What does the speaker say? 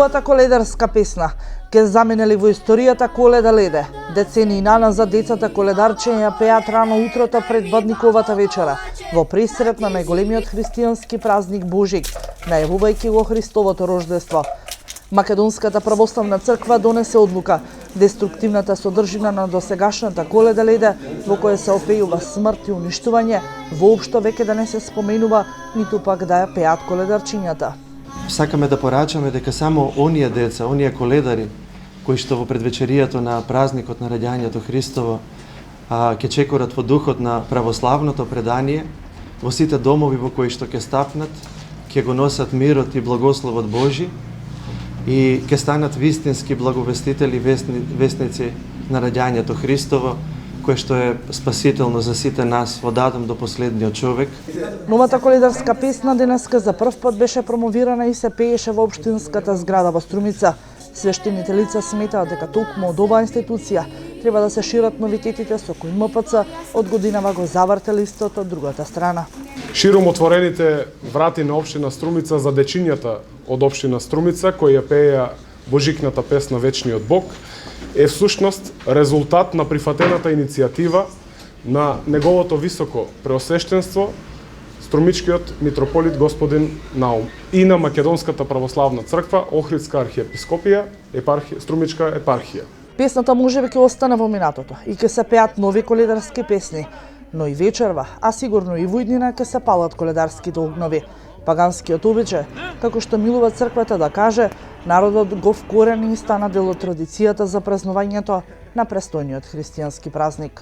Новата коледарска песна ке заминели во историјата Коледа леде. Децении наназад децата коледарчиња ја пеат рано утрото пред Бадниковата вечера, во пресрет на најголемиот христијански празник Божик, најавувајќи го Христовото рождество. Македонската православна црква донесе одлука деструктивната содржина на досегашната Коледа леде, во која се опејува смрт и уништување, воопшто веќе да не се споменува, ниту пак да ја пеат коледарчињата. Сакаме да порачаме дека само оние деца, оние коледари, кои што во предвечеријато на празникот на раѓањето Христово ќе чекорат во духот на православното предание, во сите домови во кои што ќе стапнат, ќе го носат мирот и благословот Божи и ќе станат вистински благовестители, вестници на раѓањето Христово, кое што е спасително за сите нас од Адам до последниот човек. Новата коледарска песна денеска за прв пат беше промовирана и се пееше во општинската зграда во Струмица. Свештените лица сметаат дека токму од оваа институција треба да се шират новитетите со кои МПЦ од годинава го заврте листот од другата страна. Широм отворените врати на општина Струмица за дечињата од општина Струмица кои ја пееа божикната песна Вечниот Бог е всушност резултат на прифатената иницијатива на неговото високо преосвештенство Струмичкиот митрополит господин Наум и на Македонската православна црква, Охридска архиепископија, Струмичка епархија. Песната можеби ќе остане во минатото и ќе се пеат нови коледарски песни, но и вечерва, а сигурно и во иднина ќе се палат коледарските огнови. Паганскиот обичај, како што милува црквата да каже, народот го вкорени и стана дел од традицијата за празнувањето на престојниот христијански празник.